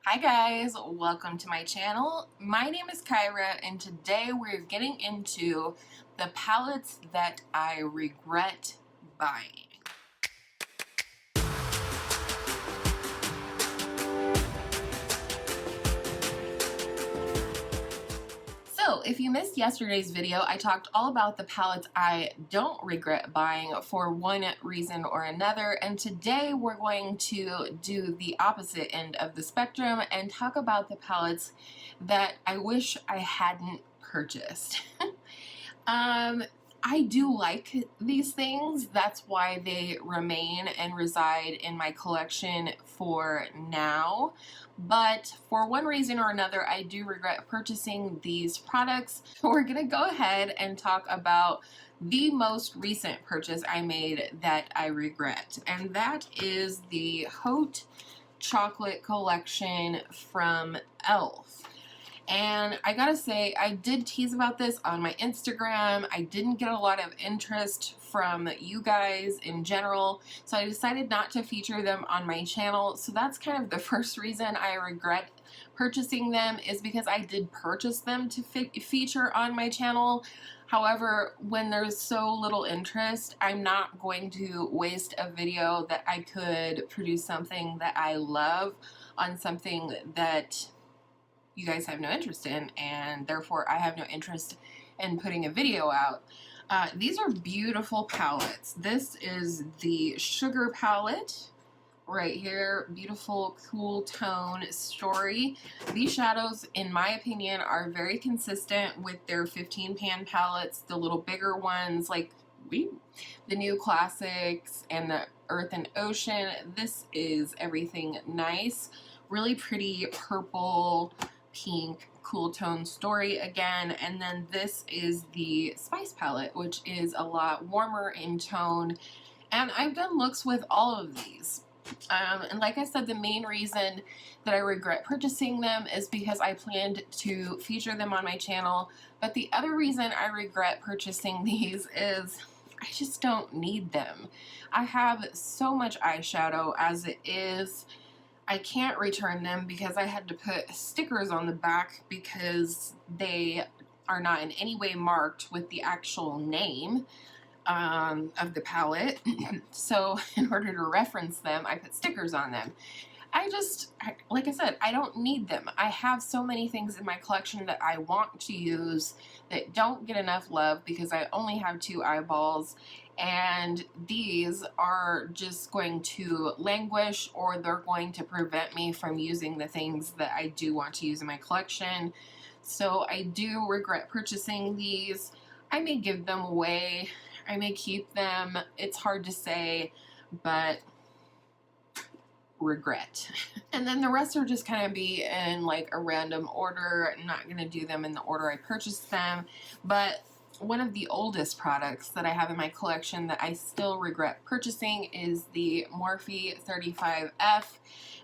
Hi guys, welcome to my channel. My name is Kyra and today we're getting into the palettes that I regret buying. So if you missed yesterday's video, I talked all about the palettes I don't regret buying for one reason or another, and today we're going to do the opposite end of the spectrum and talk about the palettes that I wish I hadn't purchased. I do like these things. That's why they remain and reside in my collection for now. But for one reason or another, I do regret purchasing these products. We're gonna go ahead and talk about the most recent purchase I made that I regret, and that is the Haute Chocolate Collection from e.l.f. And I gotta say, I did tease about this on my Instagram. I didn't get a lot of interest from you guys in general, so I decided not to feature them on my channel. So that's kind of the first reason I regret purchasing them, is because I did purchase them to feature on my channel. However, when there's so little interest, I'm not going to waste a video that I could produce something that I love on something that you guys have no interest in, and therefore I have no interest in putting a video out. These are beautiful palettes. This is the Sugar palette right here. Beautiful, cool tone story. These shadows, in my opinion, are very consistent with their 15 pan palettes, the little bigger ones like the New Classics and the Earth and Ocean. This is everything nice. Really pretty purple, pink, cool tone story again. And then this is the Spice palette, which is a lot warmer in tone. And I've done looks with all of these. And like I said, the main reason that I regret purchasing them is because I planned to feature them on my channel. But the other reason I regret purchasing these is I just don't need them. I have so much eyeshadow as it is. I can't return them because I had to put stickers on the back because they are not in any way marked with the actual name of the palette. So in order to reference them, I put stickers on them. Like I said, I don't need them. I have so many things in my collection that I want to use that don't get enough love because I only have 2 eyeballs, and these are just going to languish, or they're going to prevent me from using the things that I do want to use in my collection. So I do regret purchasing these. I may give them away. I may keep them. It's hard to say, but regret. And then the rest are just kind of be in like a random order. I'm not going to do them in the order I purchased them, but one of the oldest products that I have in my collection that I still regret purchasing is the Morphe 35F.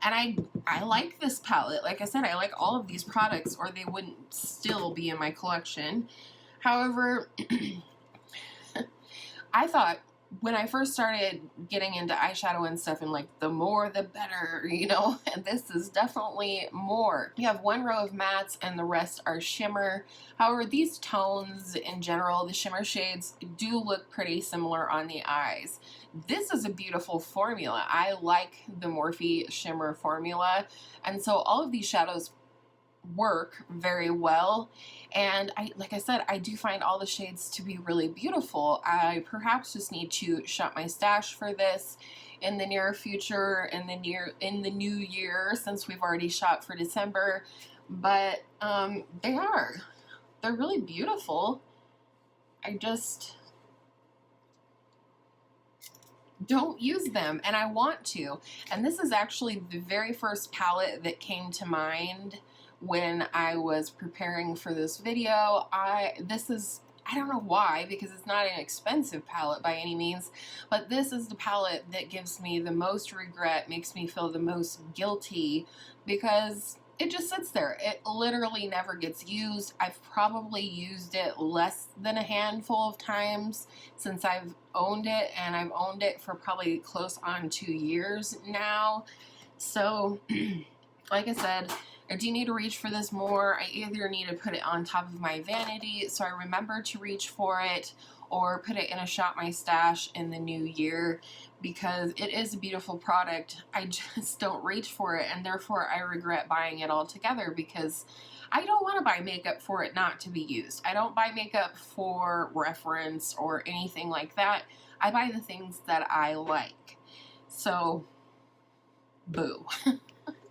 And I like this palette. Like I said, I like all of these products or they wouldn't still be in my collection. However, I thought when I first started getting into eyeshadow and stuff, and like the more the better, you know, and this is definitely more. You have one row of mattes and the rest are shimmer. However, these tones in general, the shimmer shades, do look pretty similar on the eyes. This is a beautiful formula. I like the Morphe shimmer formula, and so all of these shadows work very well. And like I said, I do find all the shades to be really beautiful. I perhaps just need to shop my stash for this in the near future, in the new year, since we've already shopped for December. But they're really beautiful. I just don't use them, and I want to. And this is actually the very first palette that came to mind when I was preparing for this video. I don't know why, because it's not an expensive palette by any means, but this is the palette that gives me the most regret, makes me feel the most guilty, because it just sits there. It literally never gets used. I've probably used it less than a handful of times since I've owned it, and I've owned it for probably close on 2 years now. So like I said, I do need to reach for this more. I either need to put it on top of my vanity so I remember to reach for it, or put it in a Shop My Stash in the new year, because it is a beautiful product. I just don't reach for it, and therefore I regret buying it altogether, because I don't want to buy makeup for it not to be used. I don't buy makeup for reference or anything like that. I buy the things that I like. So, boo.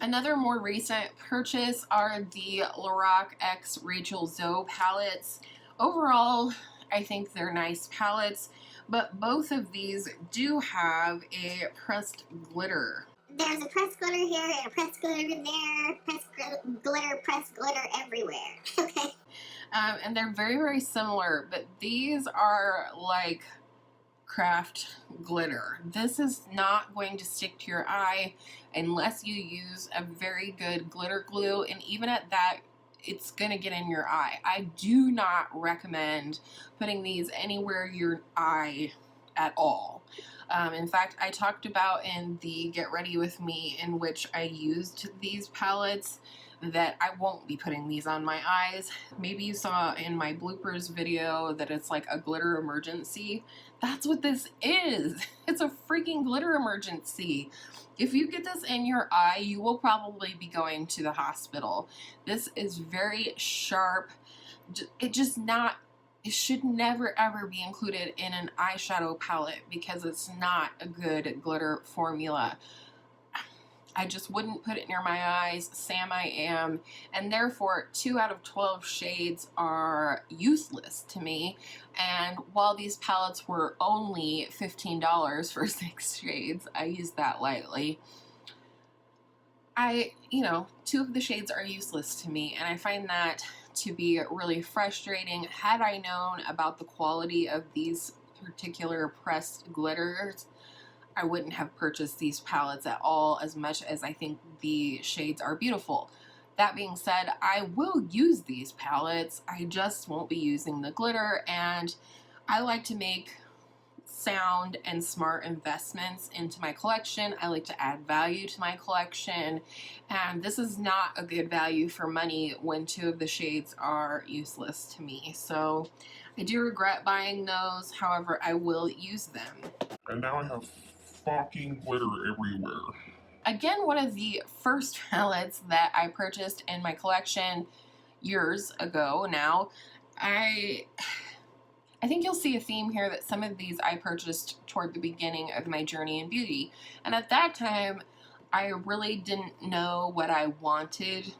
Another more recent purchase are the Lorac X Rachel Zoe palettes. Overall, I think they're nice palettes, but both of these do have a pressed glitter. There's a pressed glitter here and a pressed glitter there, pressed glitter everywhere. Okay. And they're very, very similar, but these are like craft glitter. This is not going to stick to your eye unless you use a very good glitter glue, and even at that, it's gonna get in your eye. I do not recommend putting these anywhere your eye at all. In fact, I talked about in the Get Ready With Me, in which I used these palettes, that I won't be putting these on my eyes. Maybe you saw in my bloopers video that it's like a glitter emergency. That's what this is. It's a freaking glitter emergency. If you get this in your eye, you will probably be going to the hospital. This is very sharp. It should never ever be included in an eyeshadow palette, because it's not a good glitter formula. I just wouldn't put it near my eyes. Sam I am. And therefore, 2 out of 12 shades are useless to me. And while these palettes were only $15 for 6 shades, I use that lightly. 2 of the shades are useless to me, and I find that to be really frustrating. Had I known about the quality of these particular pressed glitters, I wouldn't have purchased these palettes at all, as much as I think the shades are beautiful. That being said, I will use these palettes. I just won't be using the glitter, and I like to make sound and smart investments into my collection. I like to add value to my collection, and this is not a good value for money when 2 of the shades are useless to me. So I do regret buying those, however, I will use them. And now I have fucking glitter everywhere. Again, one of the first palettes that I purchased in my collection years ago now. I think you'll see a theme here that some of these I purchased toward the beginning of my journey in beauty. And at that time, I really didn't know what I wanted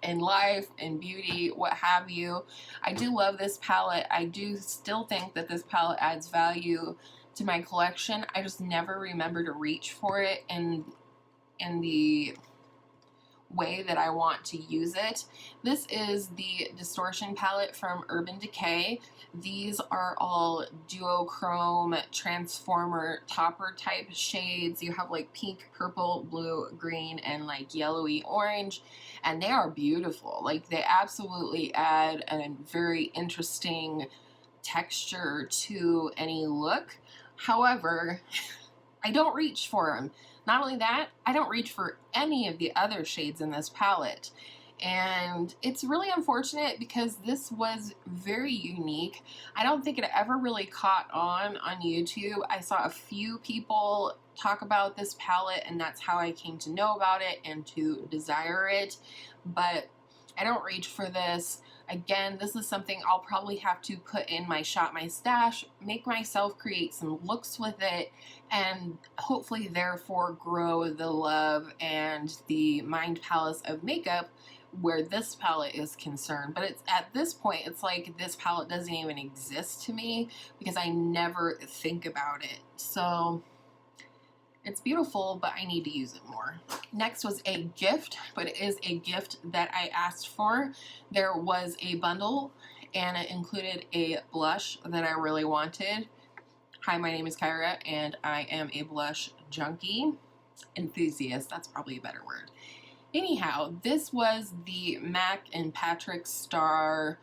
in life, in beauty, what have you. I do love this palette. I do still think that this palette adds value to my collection. I just never remember to reach for it in the way that I want to use it. This is the Distortion palette from Urban Decay. These are all duochrome transformer topper type shades. You have like pink, purple, blue, green, and like yellowy orange, and they are beautiful. Like, they absolutely add a very interesting texture to any look. However, I don't reach for them. Not only that, I don't reach for any of the other shades in this palette. And it's really unfortunate, because this was very unique. I don't think it ever really caught on YouTube. I saw a few people talk about this palette, and that's how I came to know about it and to desire it. But I don't reach for this. Again, this is something I'll probably have to put in my Shop My Stash, make myself create some looks with it, and hopefully therefore grow the love and the mind palace of makeup where this palette is concerned. But it's at this point, it's like this palette doesn't even exist to me, because I never think about it. So it's beautiful, but I need to use it more. Next was a gift, but it is a gift that I asked for. There was a bundle, and it included a blush that I really wanted. Hi, my name is Kyra, and I am a blush junkie. Enthusiast, that's probably a better word. Anyhow, this was the MAC and Patrick Star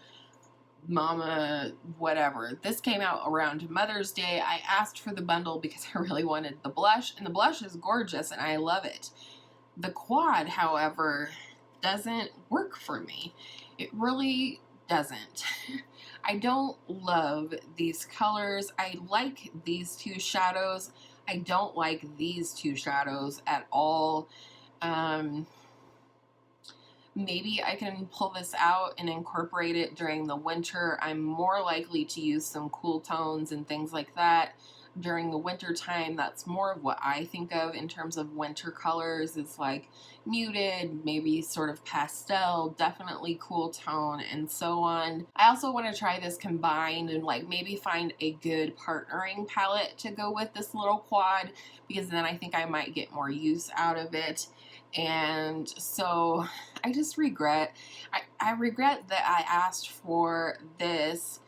Mama whatever. This came out around Mother's Day. I asked for the bundle because I really wanted the blush, and the blush is gorgeous and I love it. The quad, however, doesn't work for me. It really doesn't. I don't love these colors. I like these two shadows. I don't like these two shadows at all. Maybe I can pull this out and incorporate it during the winter. I'm more likely to use some cool tones and things like that during the winter time. That's more of what I think of in terms of winter colors. It's like muted, maybe sort of pastel, definitely cool tone, and so on. I also want to try this combined and like maybe find a good partnering palette to go with this little quad, because then I think I might get more use out of it. And so I just regret, I regret that I asked for this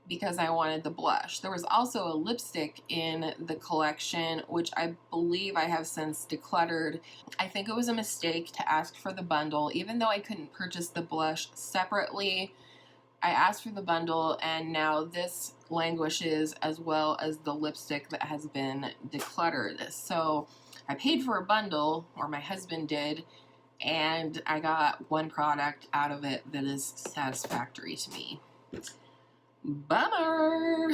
because I wanted the blush. There was also a lipstick in the collection, which I believe I have since decluttered. I think it was a mistake to ask for the bundle. Even though I couldn't purchase the blush separately, I asked for the bundle, and now this languishes as well as the lipstick that has been decluttered. So I paid for a bundle, or my husband did, and I got one product out of it that is satisfactory to me. Bummer!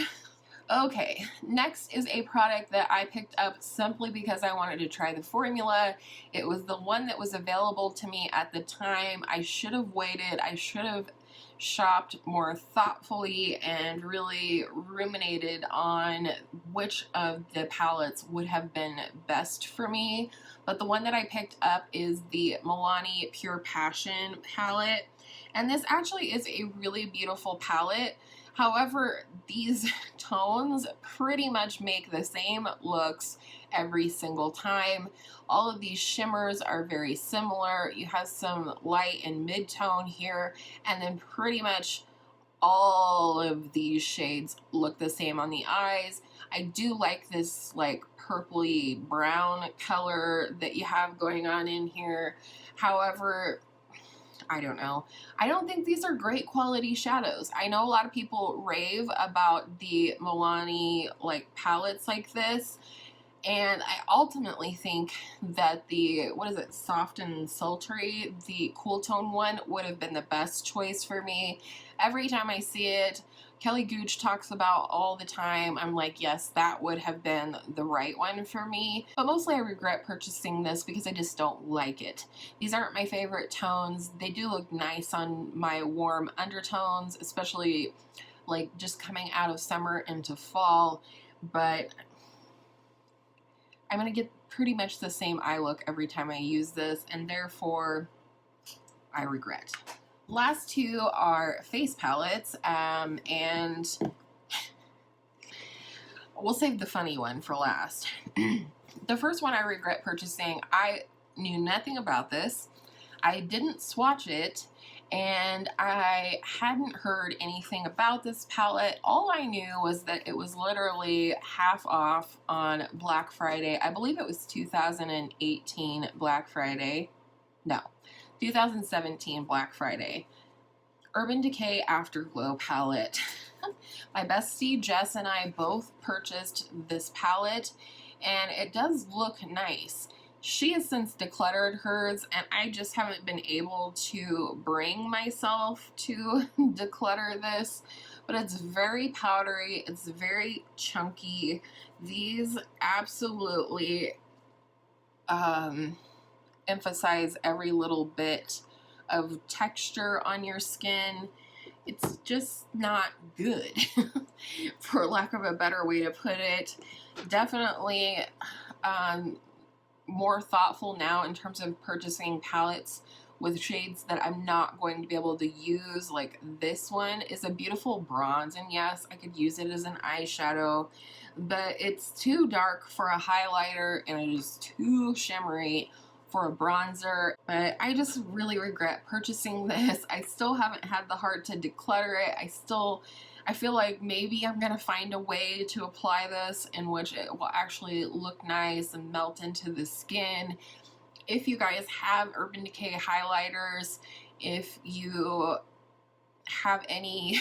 Okay, next is a product that I picked up simply because I wanted to try the formula. It was the one that was available to me at the time. I should have waited. I should have shopped more thoughtfully and really ruminated on which of the palettes would have been best for me. But the one that I picked up is the Milani Pure Passion palette. And this actually is a really beautiful palette. However, these tones pretty much make the same looks every single time. All of these shimmers are very similar. You have some light and mid-tone here, and then pretty much all of these shades look the same on the eyes. I do like this like purpley brown color that you have going on in here. However, I don't know. I don't think these are great quality shadows. I know a lot of people rave about the Milani like palettes like this, and I ultimately think that the, what is it, Soft and Sultry, the cool tone one would have been the best choice for me. Every time I see it, Kelly Gooch talks about all the time, I'm like, yes, that would have been the right one for me. But mostly I regret purchasing this because I just don't like it. These aren't my favorite tones. They do look nice on my warm undertones, especially like just coming out of summer into fall, but I'm going to get pretty much the same eye look every time I use this, and therefore I regret. Last two are face palettes, and we'll save the funny one for last. The first one I regret purchasing, I knew nothing about this. I didn't swatch it, and I hadn't heard anything about this palette. All I knew was that it was literally half off on Black Friday. I believe it was 2018 Black Friday. No, 2017 Black Friday. Urban Decay Afterglow palette. My bestie Jess and I both purchased this palette, and it does look nice. She has since decluttered hers, and I just haven't been able to bring myself to declutter this, but it's very powdery, it's very chunky. These absolutely emphasize every little bit of texture on your skin. It's just not good, for lack of a better way to put it. Definitely more thoughtful now in terms of purchasing palettes with shades that I'm not going to be able to use. Like this one is a beautiful bronze, and yes, I could use it as an eyeshadow, but it's too dark for a highlighter and it is too shimmery for a bronzer. But I just really regret purchasing this. I still haven't had the heart to declutter it. I feel like maybe I'm gonna find a way to apply this in which it will actually look nice and melt into the skin. If you guys have Urban Decay highlighters, if you have any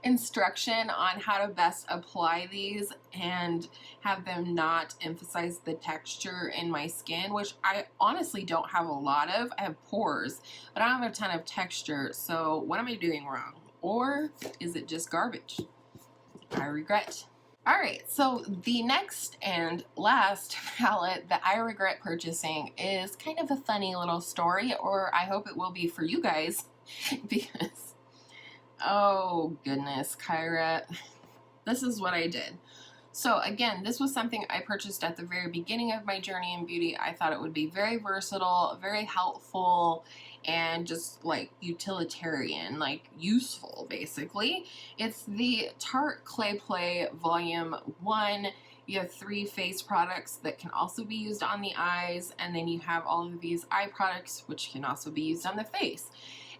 instruction on how to best apply these and have them not emphasize the texture in my skin, which I honestly don't have a lot of. I have pores, but I don't have a ton of texture. So what am I doing wrong? Or is it just garbage? I regret. Alright, so the next and last palette that I regret purchasing is kind of a funny little story, or I hope it will be for you guys, because, oh goodness, Kyra, this is what I did. So again, this was something I purchased at the very beginning of my journey in beauty. I thought it would be very versatile, very helpful, and just like utilitarian, like useful basically. It's the Tarte Clay Play Volume 1. You have 3 face products that can also be used on the eyes, and then you have all of these eye products which can also be used on the face.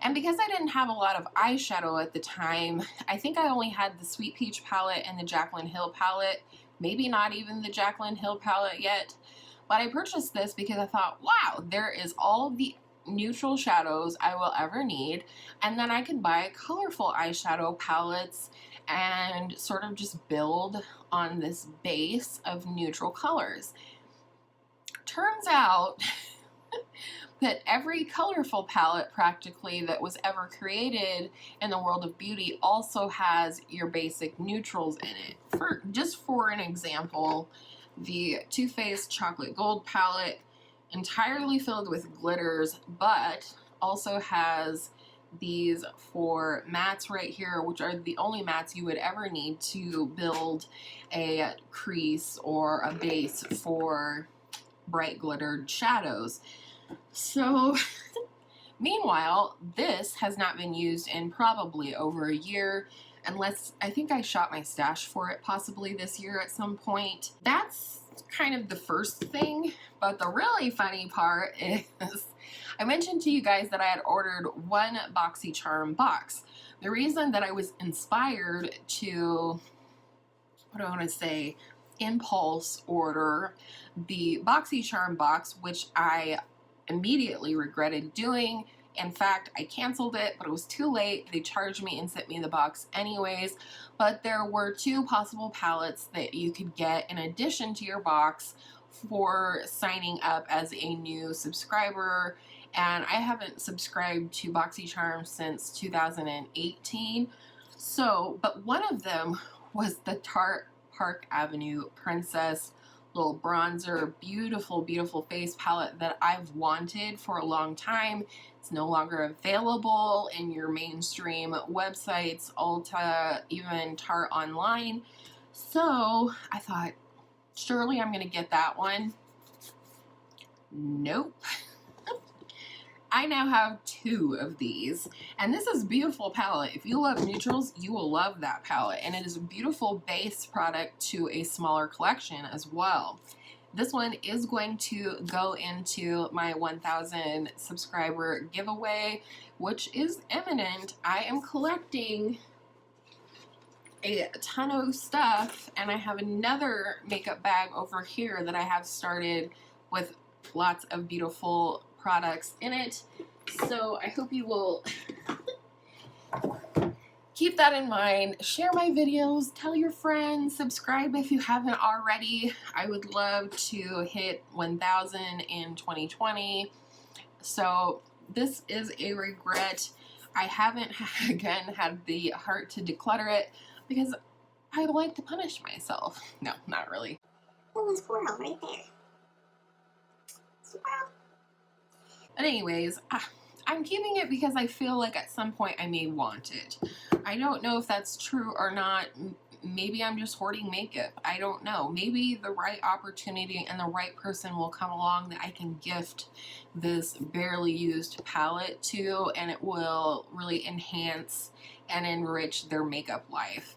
And because I didn't have a lot of eyeshadow at the time, I think I only had the Sweet Peach palette and the Jaclyn Hill palette, maybe not even the Jaclyn Hill palette yet. But I purchased this because I thought, wow, there is all the neutral shadows I will ever need, and then I can buy colorful eyeshadow palettes and sort of just build on this base of neutral colors. Turns out that every colorful palette practically that was ever created in the world of beauty also has your basic neutrals in it. Just for an example, the Too Faced Chocolate Gold palette, entirely filled with glitters, but also has these 4 mattes right here, which are the only mattes you would ever need to build a crease or a base for bright glittered shadows. So meanwhile, this has not been used in probably over a year, unless I think I shot my stash for it possibly this year at some point. That's kind of the first thing, but the really funny part is I mentioned to you guys that I had ordered 1 BoxyCharm box. The reason that I was inspired to, what do I want to say, impulse order the BoxyCharm box, which I immediately regretted doing. In fact, I canceled it, but it was too late. They charged me and sent me the box anyways. But there were 2 possible palettes that you could get in addition to your box for signing up as a new subscriber. And I haven't subscribed to BoxyCharm since 2018. So, but one of them was the Tarte Park Avenue Princess little bronzer, beautiful, beautiful face palette that I've wanted for a long time. It's no longer available in your mainstream websites, Ulta, even Tarte online. So I thought, surely I'm going to get that one. Nope. I now have 2 of these, and this is a beautiful palette. If you love neutrals, you will love that palette, and it is a beautiful base product to a smaller collection as well. This one is going to go into my 1,000 subscriber giveaway, which is imminent. I am collecting a ton of stuff, and I have another makeup bag over here that I have started with lots of beautiful products in it. So I hope you will keep that in mind. Share my videos, tell your friends, subscribe if you haven't already. I would love to hit 1,000 in 2020. So this is a regret. I haven't, again, had the heart to declutter it because I like to punish myself. No, not really. Oh, a squirrel right there. Squirrel. But anyways, I'm keeping it because I feel like at some point I may want it. I don't know if that's true or not. Maybe I'm just hoarding makeup. I don't know. Maybe the right opportunity and the right person will come along that I can gift this barely used palette to, and it will really enhance and enrich their makeup life.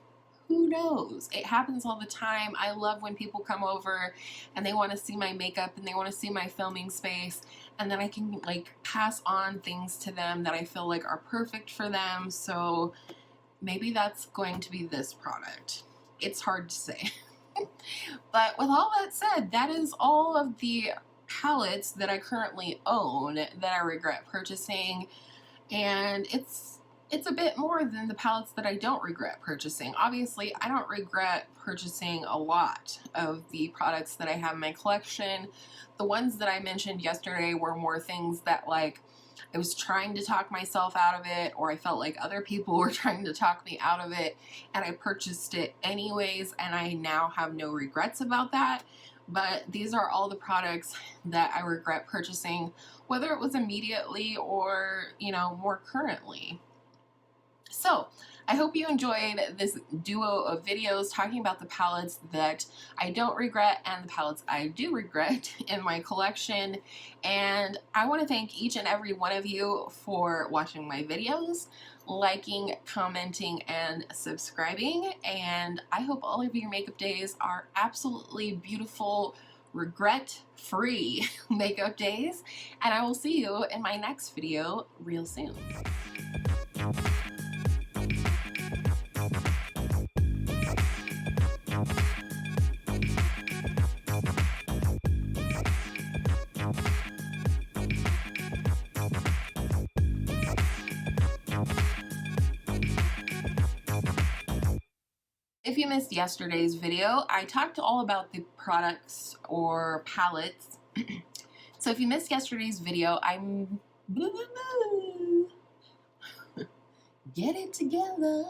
Who knows? It happens all the time. I love when people come over and they want to see my makeup and they want to see my filming space, and then I can like pass on things to them that I feel like are perfect for them. So maybe that's going to be this product. It's hard to say. But with all that said, that is all of the palettes that I currently own that I regret purchasing. And it's it's a bit more than the palettes that I don't regret purchasing. Obviously, I don't regret purchasing a lot of the products that I have in my collection. The ones that I mentioned yesterday were more things that, like, I was trying to talk myself out of it, or I felt like other people were trying to talk me out of it, and I purchased it anyways, and I now have no regrets about that. But these are all the products that I regret purchasing, whether it was immediately or, you know, more currently. So, I hope you enjoyed this duo of videos talking about the palettes that I don't regret and the palettes I do regret in my collection. And I want to thank each and every one of you for watching my videos, liking, commenting, and subscribing. And I hope all of your makeup days are absolutely beautiful, regret-free makeup days. And I will see you in my next video real soon. If you missed yesterday's video, I talked all about the products or palettes. So if you missed yesterday's video, get it together.